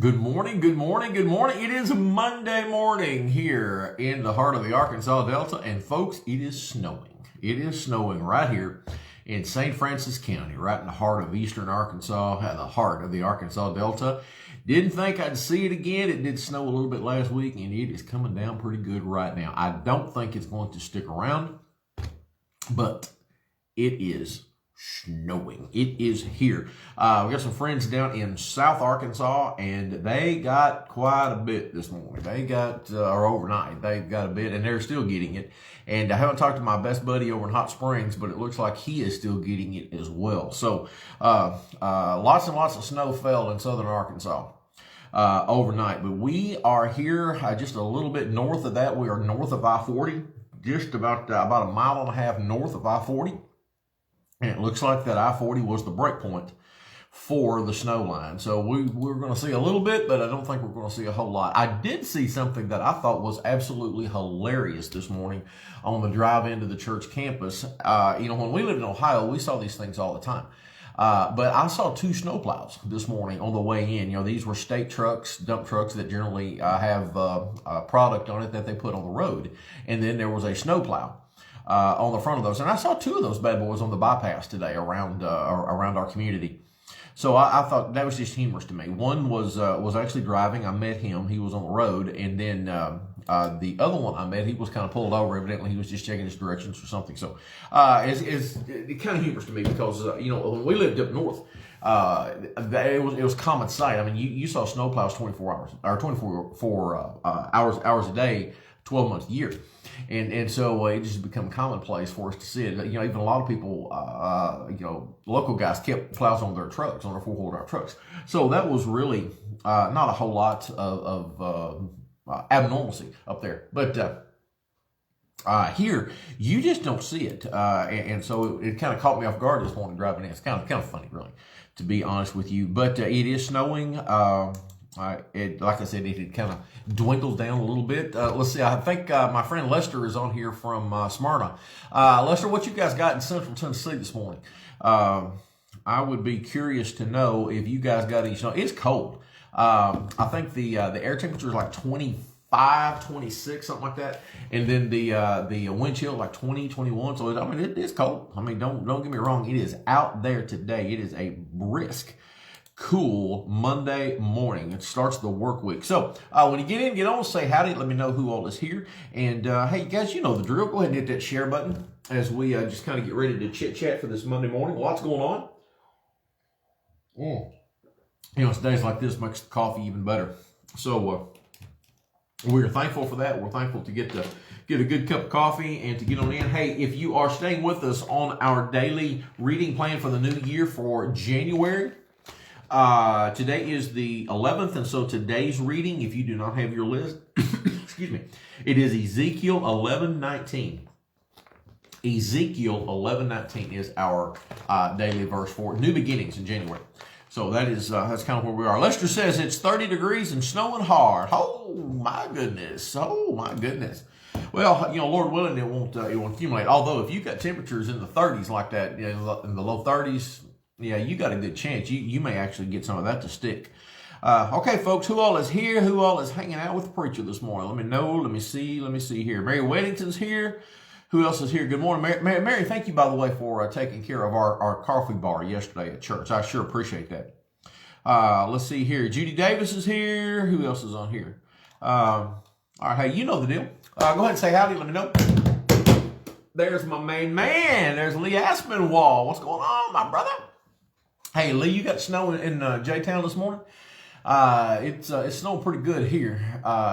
Good morning, good morning, good morning. It is Monday morning here in the heart of the Arkansas Delta, and folks, it is snowing. It is snowing right here in St. Francis County, right in the heart of eastern Arkansas, at the heart of the Arkansas Delta. Didn't think I'd see it again. It did snow a little bit last week, and it is coming down pretty good right now. I don't think it's going to stick around, but it is snowing. It is here. We got some friends down in South Arkansas, and they got quite a bit this morning. They got, or overnight, they got a bit, and they're still getting it. And I haven't talked to my best buddy over in Hot Springs, but it looks like he is still getting it as well. So, lots and lots of snow fell in southern Arkansas overnight. But we are here just a little bit north of that. We are north of I-40, just about a mile and a half north of I-40. And it looks like that I-40 was the break point for the snow line. So we're going to see a little bit, but I don't think we're going to see a whole lot. I did see something that I thought was absolutely hilarious this morning on the drive into the church campus. When we lived in Ohio, we saw these things all the time. But I saw two snowplows this morning on the way in. These were state trucks, dump trucks that generally have a product on it that they put on the road. And then there was a snowplow on the front of those. And I saw two of those bad boys on the bypass today around our community. So I thought that was just humorous to me. One was actually driving. I met him. He was on the road. And then the other one I met, he was kind of pulled over. Evidently, he was just checking his directions or something. So it kind of humorous to me because, when we lived up north, it was common sight. I mean, you saw snowplows 24 hours a day, 12 months a year. And so it just become commonplace for us to see it. Even a lot of people, local guys kept plows on their trucks, on their four-wheel drive trucks. So that was really not a whole lot of abnormalcy up there. But here, you just don't see it. And so it kind of caught me off guard this morning driving in. It's kind of funny, really, to be honest with you. But it is snowing. Like I said, it had kind of dwindled down a little bit. Let's see. I think my friend Lester is on here from Smyrna. Lester, what you guys got in Central Tennessee this morning? I would be curious to know if you guys got any snow. It's cold. I think the air temperature is like 25, 26, something like that, and then the wind chill like 20, 21. So it is cold. I mean, don't get me wrong. It is out there today. It is a brisk, cool Monday morning. It starts the work week. So when you get on, say howdy. Let me know who all is here. And hey, guys, you know the drill. Go ahead and hit that share button as we just kind of get ready to chit chat for this Monday morning. Lots going on. It's days like this makes the coffee even better. So we're thankful for that. We're thankful to get a good cup of coffee and to get on in. Hey, if you are staying with us on our daily reading plan for the new year for January, today is the 11th, and so today's reading, if you do not have your list, excuse me, it is Ezekiel 11:19. Ezekiel 11:19 is our daily verse for new beginnings in January. So that's kind of where we are. Lester says it's 30 degrees and snowing hard. Oh my goodness! Oh my goodness! Well, Lord willing, it won't accumulate. Although if you've got temperatures in the 30s like that, in the low 30s. Yeah, you got a good chance. You may actually get some of that to stick. Okay, folks, who all is here? Who all is hanging out with the preacher this morning? Let me know. Let me see here. Mary Weddington's here. Who else is here? Good morning. Mary, thank you, by the way, for taking care of our coffee bar yesterday at church. I sure appreciate that. Let's see here. Judy Davis is here. Who else is on here? All right, hey, you know the deal. Go ahead and say howdy. Let me know. There's my main man. There's Lee Aspinwall. What's going on, my brother? Hey, Lee, you got snow in J-Town this morning? It's snowing pretty good here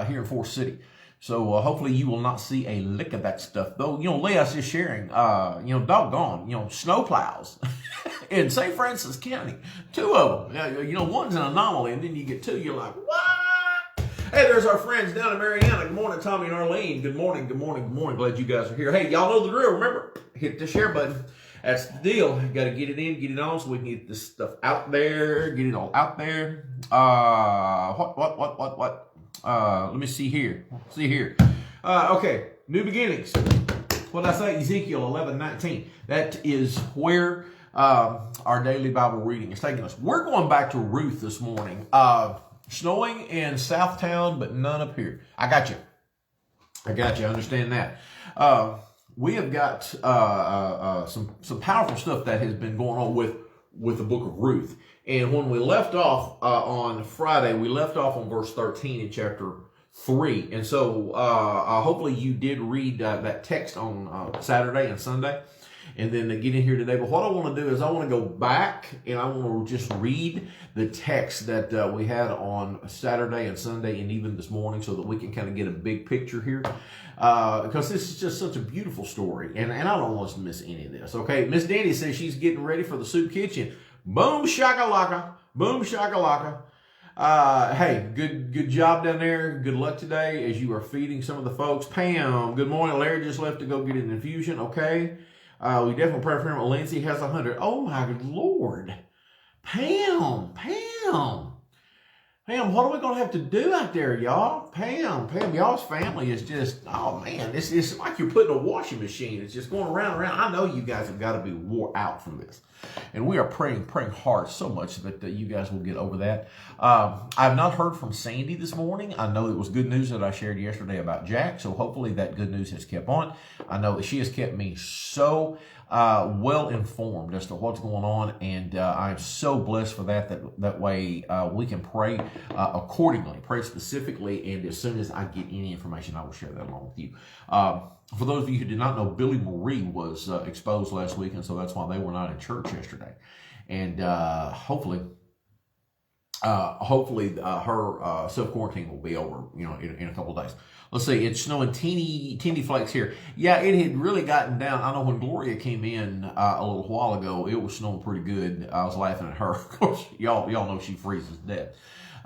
in Forest City. So hopefully you will not see a lick of that stuff. Though, Lee, I was just sharing, doggone, snow plows in St. Francis County. Two of them. One's an anomaly, and then you get two. You're like, what? Hey, there's our friends down in Mariana. Good morning, Tommy and Arlene. Good morning. Glad you guys are here. Hey, y'all know the drill. Remember, hit the share button. That's the deal. Got to get it in, get it on, so we can get this stuff out there, get it all out there. What? Let me see here. Okay, new beginnings. What did I say? Ezekiel 11:19. That is where our daily Bible reading is taking us. We're going back to Ruth this morning. Snowing in Southtown, but none up here. I got you. I understand that. We have got some powerful stuff that has been going on with the Book of Ruth. And when we left off on Friday, we left off on verse 13 in chapter 3. And so hopefully you did read that text on Saturday and Sunday, and then get in here today. But what I want to do is I want to go back and I want to just read the text that we had on Saturday and Sunday and even this morning, so that we can kind of get a big picture here. Because this is just such a beautiful story, and I don't want us to miss any of this. Okay, Miss Danny says she's getting ready for the soup kitchen. Boom shakalaka, boom shakalaka. Hey, good job down there. Good luck today as you are feeding some of the folks. Pam, good morning. Larry just left to go get an infusion. Okay, we definitely pray for him. Lindsay has 100. Oh my Lord, Pam. Pam, what are we going to have to do out there, y'all? Pam, y'all's family is just, oh man, it's like you're putting a washing machine. It's just going around and around. I know you guys have got to be wore out from this. And we are praying hard so much that you guys will get over that. I've not heard from Sandy this morning. I know it was good news that I shared yesterday about Jack, so hopefully that good news has kept on. I know that she has kept me so well informed as to what's going on, and I am so blessed for that way we can pray accordingly, pray specifically, and as soon as I get any information, I will share that along with you. For those of you who did not know, Billy Marie was exposed last week, and so that's why they were not in church yesterday. And hopefully her self-quarantine will be over, in a couple of days. Let's see, it's snowing teeny flakes here. Yeah, it had really gotten down. I know when Gloria came in a little while ago, it was snowing pretty good. I was laughing at her. Of course, y'all know she freezes to death.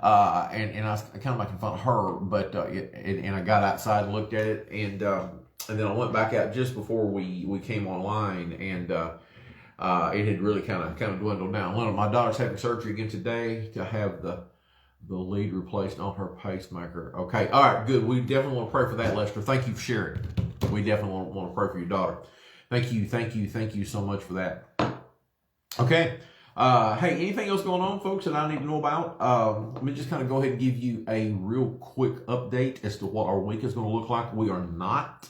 And I was kind of making fun of her, but and I got outside and looked at it, and then I went back out just before we came online, and it had really kind of dwindled down. One of my daughter's having surgery again today to have the lead replaced on her pacemaker. Okay, all right, good. We definitely want to pray for that, Lester. Thank you for sharing. We definitely want to pray for your daughter. Thank you so much for that. Okay. Hey, anything else going on, folks, that I need to know about? Let me just kind of go ahead and give you a real quick update as to what our week is going to look like. We are not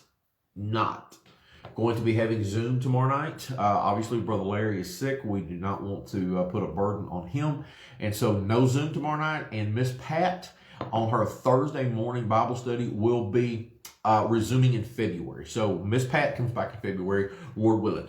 going to be having Zoom tomorrow night. Obviously, Brother Larry is sick. We do not want to put a burden on him. And so no Zoom tomorrow night. And Miss Pat, on her Thursday morning Bible study, will be resuming in February. So Miss Pat comes back in February, Lord willing.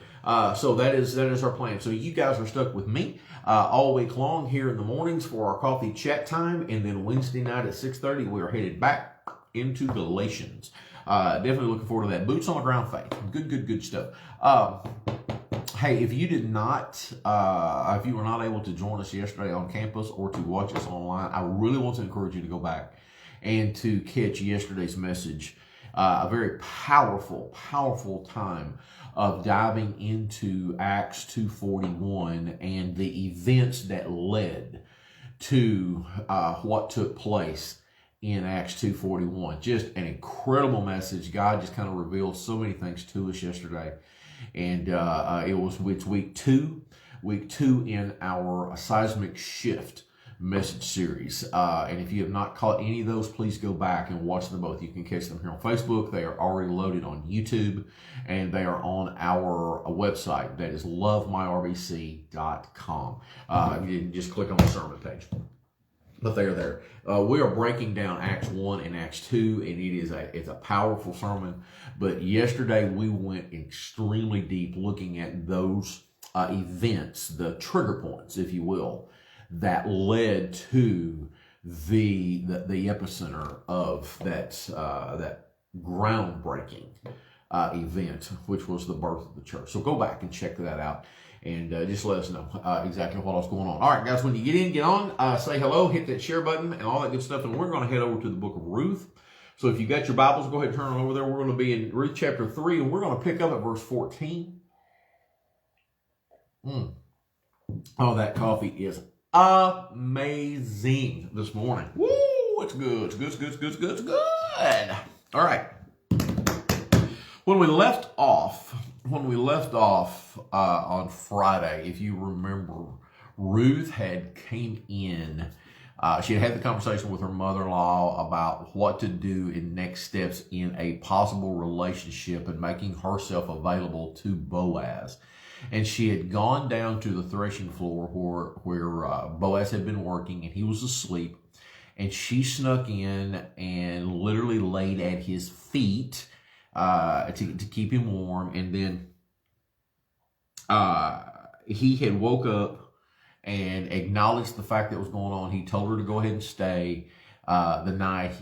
So that is our plan. So you guys are stuck with me all week long here in the mornings for our coffee chat time. And then Wednesday night at 6:30, we are headed back into Galatians. Definitely looking forward to that. Boots on the ground faith. Good stuff. Hey, if you did not, if you were not able to join us yesterday on campus or to watch us online, I really want to encourage you to go back and to catch yesterday's message. A very powerful time of diving into Acts 2:41 and the events that led to what took place in Acts 2:41. Just an incredible message. God just kind of revealed so many things to us yesterday. And it's week two in our seismic shift message series. And if you have not caught any of those, please go back and watch them both. You can catch them here on Facebook. They are already loaded on YouTube, and they are on our website. That is lovemyrbc.com. You can just click on the sermon page. But they are there. We are breaking down Acts 1 and Acts 2, and it's a powerful sermon. But yesterday we went extremely deep looking at those events, the trigger points, if you will, that led to the epicenter of that groundbreaking event, which was the birth of the church. So go back and check that out. And just let us know exactly what else going on. All right, guys, when you get on, say hello, hit that share button, and all that good stuff. And we're going to head over to the Book of Ruth. So if you got your Bibles, go ahead and turn it over there. We're going to be in Ruth chapter 3, and we're going to pick up at verse 14. Oh, that coffee is amazing this morning. Woo, it's good. It's good. All right. When we left off on Friday, if you remember, Ruth had came in She had the conversation with her mother-in-law about what to do in next steps in a possible relationship and making herself available to Boaz. And she had gone down to the threshing floor where Boaz had been working, and he was asleep. And she snuck in and literally laid at his feet to keep him warm. And then he had woke up and acknowledged the fact that was going on. He told her to go ahead and stay the night.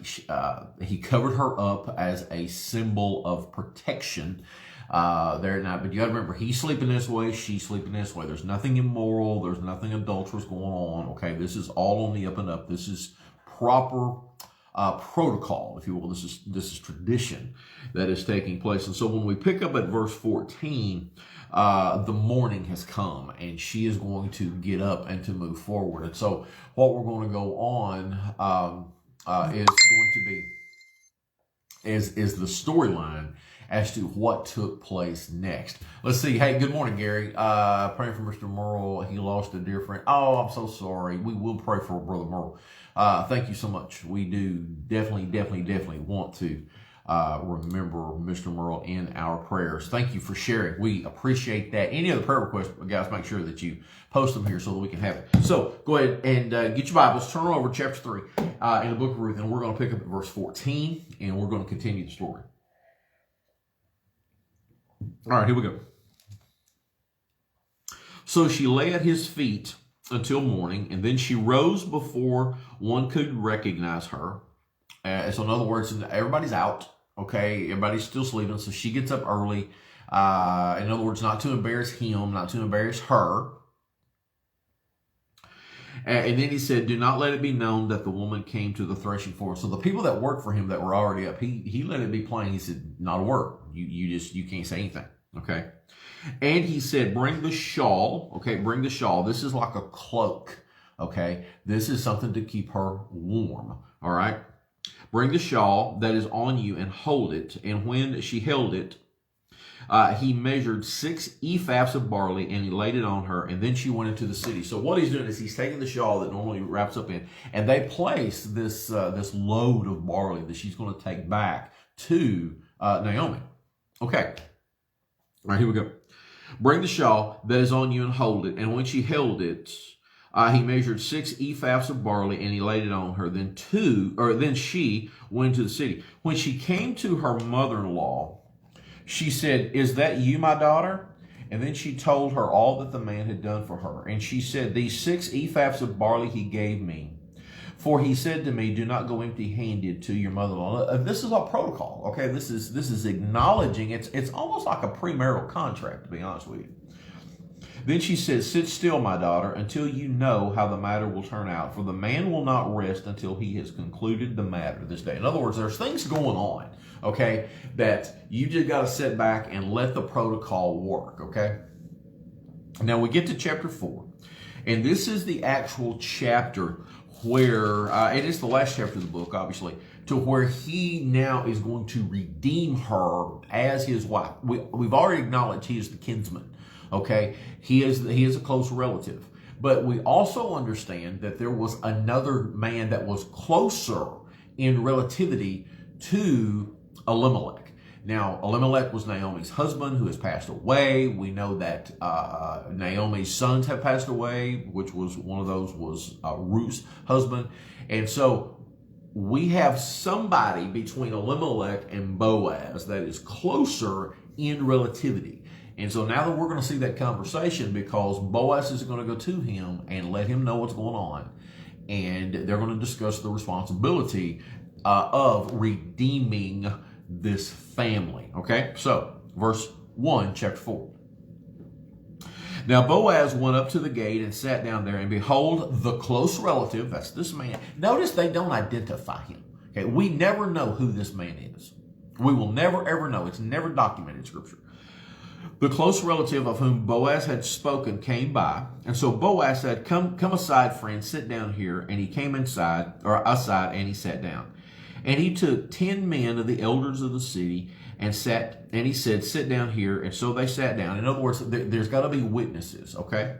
He covered her up as a symbol of protection there at night. But you got to remember, he's sleeping this way, she's sleeping this way. There's nothing immoral. There's nothing adulterous going on. Okay, this is all on the up and up. This is proper protocol, if you will. This is tradition that is taking place. And so when we pick up at verse 14, the morning has come, and she is going to get up and to move forward. And so what we're going to go on is going to be is the storyline as to what took place next. Let's see. Hey, good morning, Gary. Praying for Mr. Merle. He lost a dear friend. Oh, I'm so sorry. We will pray for Brother Merle. Thank you so much. We do definitely want to remember Mr. Merle in our prayers. Thank you for sharing. We appreciate that. Any other prayer requests, guys, make sure that you post them here so that we can have it. So go ahead and get your Bibles, turn over to chapter 3 in the book of Ruth, and we're going to pick up at verse 14, and we're going to continue the story. All right, here we go. So she lay at his feet until morning, and then she rose before one could recognize her. So in other words, everybody's out, okay? Everybody's still sleeping, so she gets up early. In other words, not to embarrass him, not to embarrass her. And then he said, do not let it be known that the woman came to the threshing floor. So the people that worked for him that were already up, he let it be plain. He said, not a word. You can't say anything, okay? And he said, bring the shawl, okay? Bring the shawl. This is like a cloak, okay? This is something to keep her warm, all right? Bring the shawl that is on you and hold it. And when she held it, he measured 6 ephahs of barley and he laid it on her. And then she went into the city. So what he's doing is he's taking the shawl that normally wraps up in, and they place this load of barley that she's going to take back to Naomi. Okay. All right, here we go. Bring the shawl that is on you and hold it. And when she held it, he measured 6 ephahs of barley and he laid it on her. Then she went to the city. When she came to her mother-in-law, she said, is that you, my daughter? And then she told her all that the man had done for her. And she said, these 6 ephahs of barley he gave me. For he said to me, do not go empty-handed to your mother-in-law. This is a protocol, okay? This is acknowledging. It's almost like a premarital contract, to be honest with you. Then she said, sit still, my daughter, until you know how the matter will turn out. For the man will not rest until he has concluded the matter this day. In other words, there's things going on, okay, that you just got to sit back and let the protocol work, okay? Now we get to chapter 4. And this is the actual chapter where, it is the last chapter of the book, obviously, to where he now is going to redeem her as his wife. We've already acknowledged he is the kinsman. Okay, he is a close relative. But we also understand that there was another man that was closer in relativity to Elimelech. Now, Elimelech was Naomi's husband who has passed away. We know that Naomi's sons have passed away, which was one of those was Ruth's husband. And so we have somebody between Elimelech and Boaz that is closer in relativity. And so now that we're going to see that conversation, because Boaz is going to go to him and let him know what's going on. And they're going to discuss the responsibility of redeeming this family. Okay, so verse 1, chapter 4. Now Boaz went up to the gate and sat down there, and behold, the close relative, that's this man. Notice they don't identify him. Okay, we never know who this man is. We will never, ever know. It's never documented in Scripture. The close relative of whom Boaz had spoken came by. And so Boaz said, come aside, friend, sit down here. And he came aside, and he sat down. And he took 10 men of the elders of the city and he said, sit down here. And so they sat down. In other words, there's got to be witnesses, okay?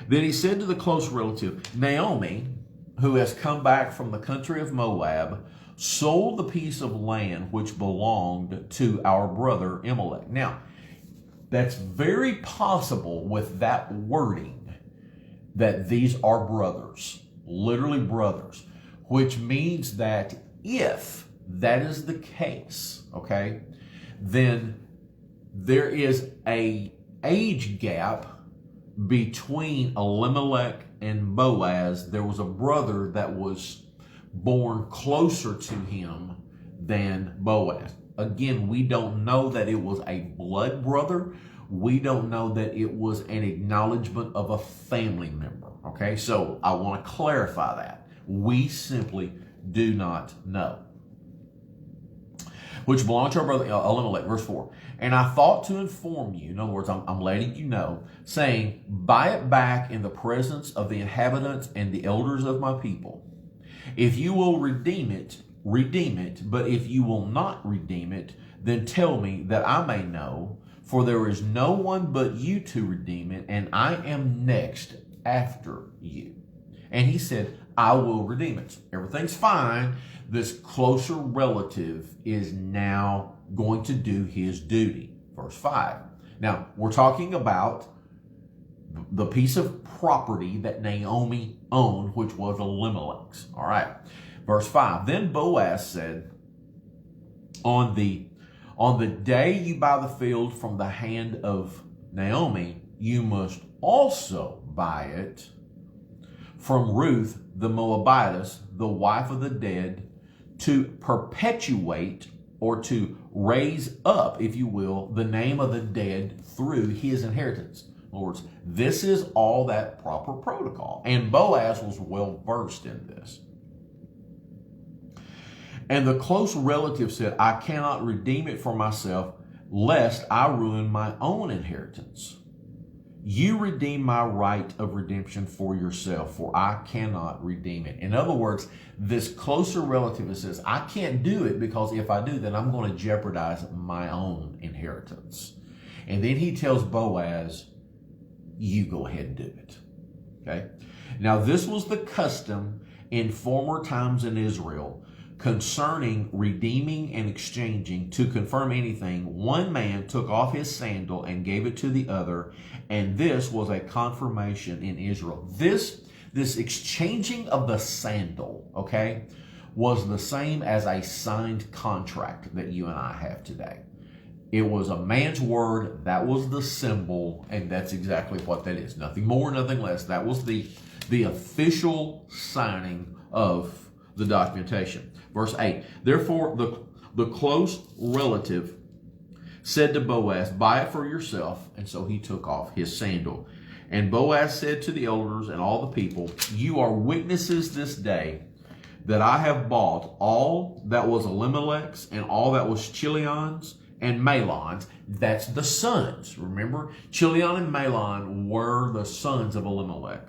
Then he said to the close relative, Naomi, who has come back from the country of Moab, sold the piece of land which belonged to our brother Amalek. Now, that's very possible with that wording that these are brothers, literally brothers, which means that if that is the case, okay, then there is a age gap between Elimelech and Boaz. There was a brother that was born closer to him than Boaz. Again, we don't know that it was a blood brother. We don't know that it was an acknowledgement of a family member. Okay, so I want to clarify that. We simply do not know. Which belonged to our brother Elimelech, verse 4. And I thought to inform you, in other words, I'm letting you know, saying, buy it back in the presence of the inhabitants and the elders of my people. If you will redeem it, but if you will not redeem it, then tell me that I may know, for there is no one but you to redeem it, and I am next after you. And he said, I will redeem it. Everything's fine. This closer relative is now going to do his duty. Verse 5. Now, we're talking about the piece of property that Naomi owned, which was Elimelech's. All right. Verse 5. Then Boaz said, on the day you buy the field from the hand of Naomi, you must also buy it from Ruth the Moabitess, the wife of the dead, to perpetuate or to raise up, if you will, the name of the dead through his inheritance. In other words, this is all that proper protocol. And Boaz was well versed in this. And the close relative said, I cannot redeem it for myself, lest I ruin my own inheritance. You redeem my right of redemption for yourself, for I cannot redeem it. In other words, this closer relative says, I can't do it because if I do, then I'm going to jeopardize my own inheritance. And then he tells Boaz, you go ahead and do it. Okay. Now, this was the custom in former times in Israel concerning redeeming and exchanging. To confirm anything, one man took off his sandal and gave it to the other, and this was a confirmation in Israel. This exchanging of the sandal, okay, was the same as a signed contract that you and I have today. It was a man's word, that was the symbol, and that's exactly what that is. Nothing more, nothing less. That was the official signing of the documentation. Verse 8, therefore the close relative said to Boaz, buy it for yourself. And so he took off his sandal. And Boaz said to the elders and all the people, you are witnesses this day that I have bought all that was Elimelech's and all that was Chilion's and Mahlon's. That's the sons. Remember, Chilion and Mahlon were the sons of Elimelech.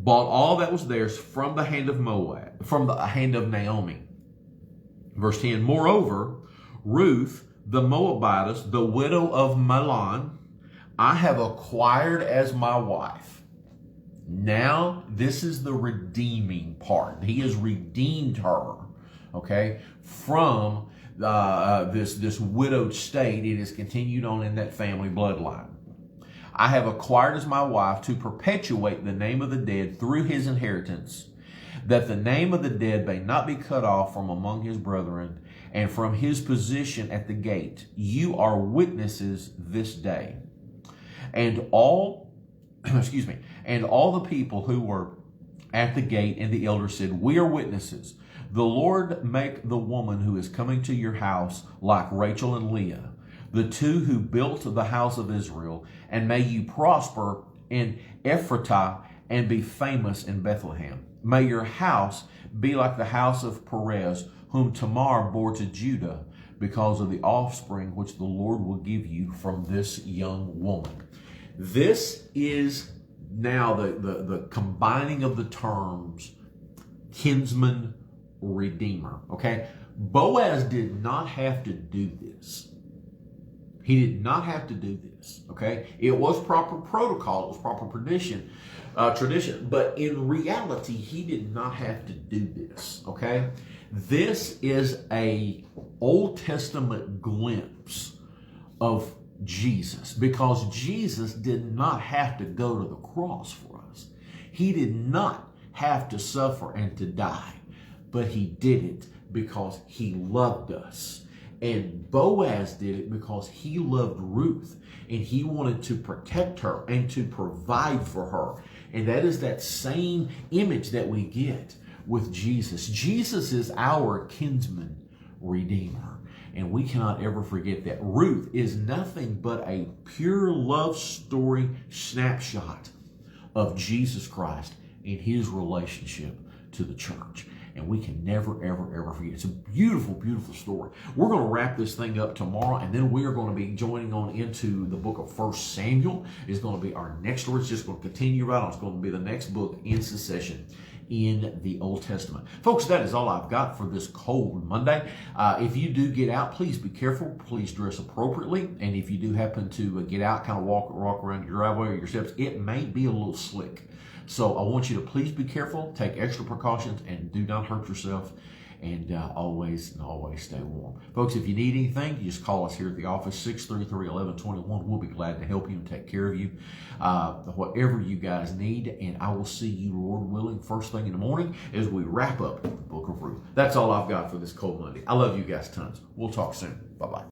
Bought all that was theirs from the hand of Moab, from the hand of Naomi. Verse 10, moreover, Ruth, the Moabitess, the widow of Mahlon, I have acquired as my wife. Now, this is the redeeming part. He has redeemed her, okay, from this widowed state. It has continued on in that family bloodline. I have acquired as my wife to perpetuate the name of the dead through his inheritance, that the name of the dead may not be cut off from among his brethren and from his position at the gate. You are witnesses this day. And all, and all the people who were at the gate and the elders said, we are witnesses. The Lord make the woman who is coming to your house like Rachel and Leah, the two who built the house of Israel, and may you prosper in Ephratah and be famous in Bethlehem. May your house be like the house of Perez, whom Tamar bore to Judah, because of the offspring which the Lord will give you from this young woman. This is now the combining of the terms kinsman, redeemer. Okay? Boaz did not have to do this. He did not have to do this, okay? It was proper protocol, it was proper tradition, but in reality, he did not have to do this, okay? This is a Old Testament glimpse of Jesus, because Jesus did not have to go to the cross for us. He did not have to suffer and to die, but he did it because he loved us. And Boaz did it because he loved Ruth and he wanted to protect her and to provide for her. And that is that same image that we get with Jesus. Jesus is our kinsman redeemer. And we cannot ever forget that. Ruth is nothing but a pure love story snapshot of Jesus Christ and his relationship to the church. And we can never, ever, ever forget. It's a beautiful, beautiful story. We're going to wrap this thing up tomorrow, and then we are going to be joining on into the book of 1 Samuel. It's going to be our next story. It's just going to continue right on. It's going to be the next book in succession in the Old Testament. Folks, that is all I've got for this cold Monday. If you do get out, please be careful. Please dress appropriately. And if you do happen to get out, kind of walk around your driveway or your steps, it may be a little slick. So I want you to please be careful, take extra precautions, and do not hurt yourself. And always stay warm. Folks, if you need anything, you just call us here at the office, 633-1121. We'll be glad to help you and take care of you, whatever you guys need. And I will see you, Lord willing, first thing in the morning as we wrap up the Book of Ruth. That's all I've got for this cold Monday. I love you guys tons. We'll talk soon. Bye-bye.